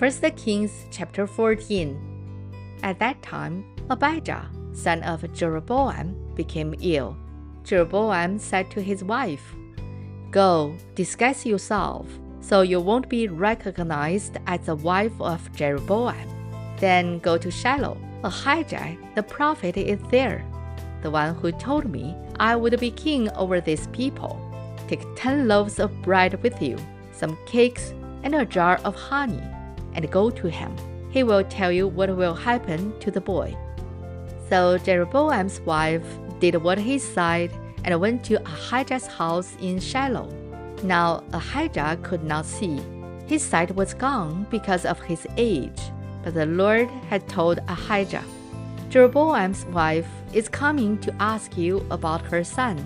1 Kings chapter 14. At that time, Abijah, son of Jeroboam, became ill. Jeroboam said to his wife, "Go, disguise yourself, so you won't be recognized as the wife of Jeroboam. Then go to Shiloh. Ahijah the prophet is there, the one who told me I would be king over this people. Take 10 loaves of bread with you, some cakes, and a jar of honey, and go to him. He will tell you what will happen to the boy." So Jeroboam's wife did what he said and went to Ahijah's house in Shiloh. Now Ahijah could not see. His sight was gone because of his age. But the Lord had told Ahijah, "Jeroboam's wife is coming to ask you about her son,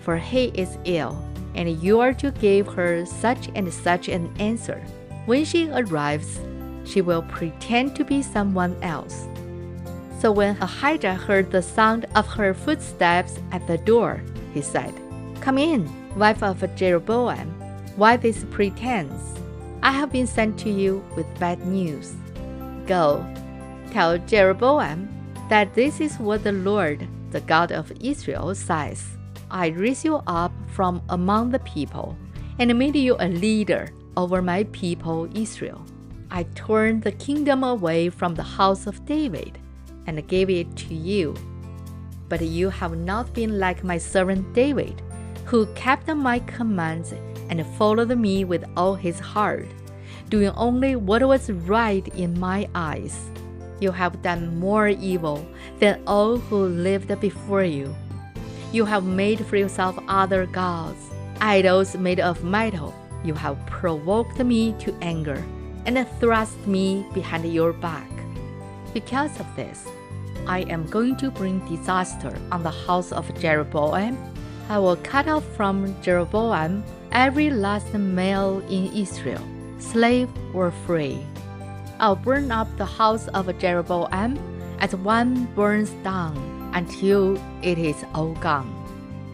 for he is ill, and you are to give her such and such an answer. When she arrives, she will pretend to be someone else." So when Ahijah heard the sound of her footsteps at the door, he said, "Come in, wife of Jeroboam. Why this pretense? I have been sent to you with bad news. Go, tell Jeroboam that this is what the Lord, the God of Israel, says. I raised you up from among the people and made you a leader over my people Israel. I turned the kingdom away from the house of David and gave it to you. But you have not been like my servant David, who kept my commands and followed me with all his heart, doing only what was right in my eyes. You have done more evil than all who lived before you. You have made for yourself other gods, idols made of metal. You have provoked me to anger and thrust me behind your back. Because of this, I am going to bring disaster on the house of Jeroboam. I will cut off from Jeroboam every last male in Israel, slave or free. I'll burn up the house of Jeroboam as one burns down until it is all gone.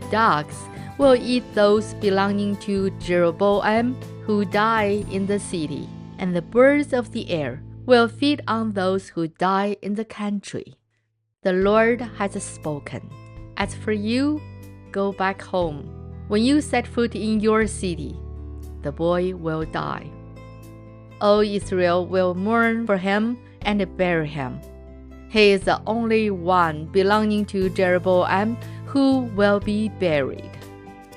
Dogs will eat those belonging to Jeroboam who die in the city, and the birds of the air will feed on those who die in the country. The Lord has spoken. As for you, go back home. When you set foot in your city, the boy will die. All Israel will mourn for him and bury him. He is the only one belonging to Jeroboam who will be buried,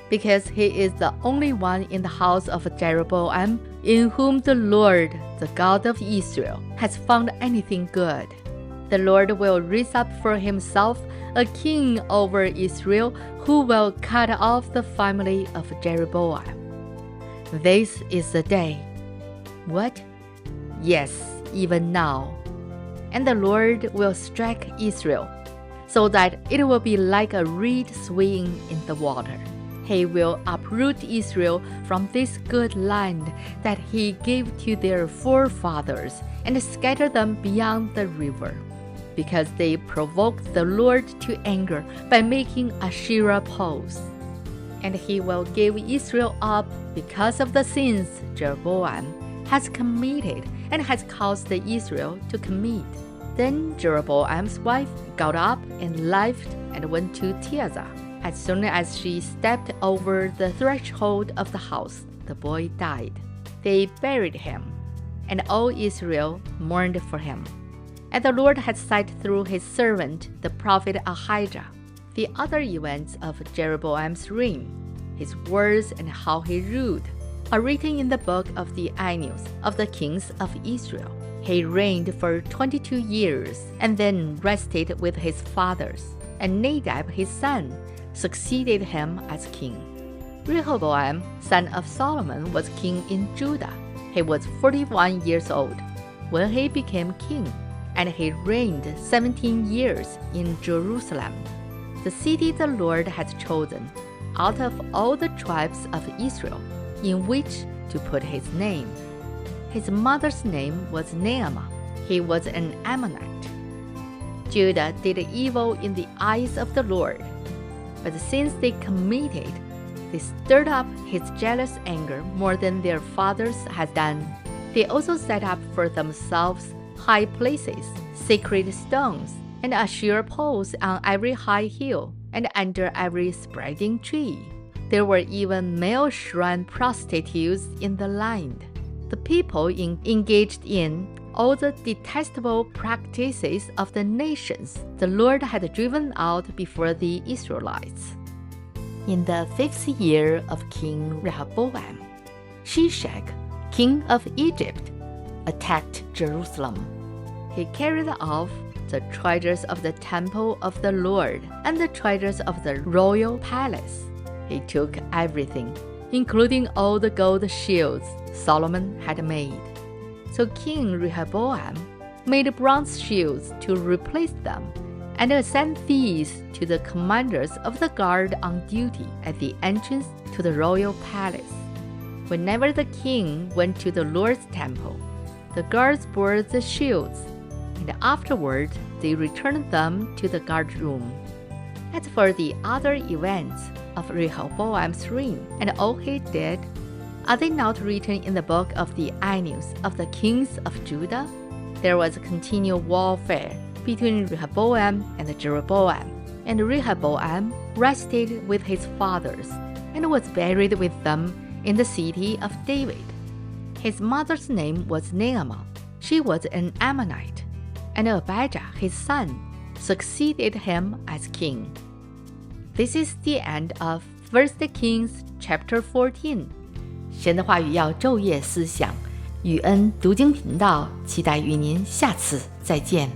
because he is the only one in the house of Jeroboam in whom the Lord, the God of Israel, has found anything good. The Lord will raise up for himself a king over Israel who will cut off the family of Jeroboam. This is the day. What? Yes, even now. And the Lord will strike Israel, so that it will be like a reed swaying in the water. He will uproot Israel from this good land that he gave to their forefathers and scatter them beyond the river, because they provoked the Lord to anger by making Asherah poles. And he will give Israel up because of the sins Jeroboam has committed and has caused Israel to commit. Then Jeroboam's wife got up and left and went to Tirzah. As soon as she stepped over the threshold of the house, the boy died. They buried him, and all Israel mourned for him. And the Lord had said through his servant, the prophet Ahijah, the other events of Jeroboam's reign, his words and how he ruled, are written in the book of the annals of the kings of Israel. He reigned for 22 years and then rested with his fathers, and Nadab his son succeeded him as king. Rehoboam, son of Solomon, was king in Judah. He was 41 years old when he became king, and he reigned 17 years in Jerusalem, the city the Lord had chosen out of all the tribes of Israel, in which to put his name. His mother's name was Naamah. He was an Ammonite. Judah did evil in the eyes of the Lord, but since they stirred up his jealous anger more than their fathers had done. They also set up for themselves high places, sacred stones, and Asherah poles on every high hill and under every spreading tree. There were even male shrine prostitutes in the land. The people engaged in all the detestable practices of the nations the Lord had driven out before the Israelites. In the 5th year of King Rehoboam, Shishak, king of Egypt, attacked Jerusalem. He carried off the treasures of the temple of the Lord and the treasures of the royal palace. He took everything, including all the gold shields Solomon had made. So King Rehoboam made bronze shields to replace them and assigned these to the commanders of the guard on duty at the entrance to the royal palace. Whenever the king went to the Lord's temple, the guards bore the shields, and afterward they returned them to the guard room. As for the other events of Rehoboam's reign and all he did, are they not written in the book of the annals of the kings of Judah? There was continual warfare between Rehoboam and Jeroboam, and Rehoboam rested with his fathers and was buried with them in the city of David. His mother's name was Naamah. She was an Ammonite, and Abijah, his son, succeeded him as king. This is the end of 1 Kings chapter 14. 神的话语要昼夜思想，雨恩读经频道期待与您下次再见。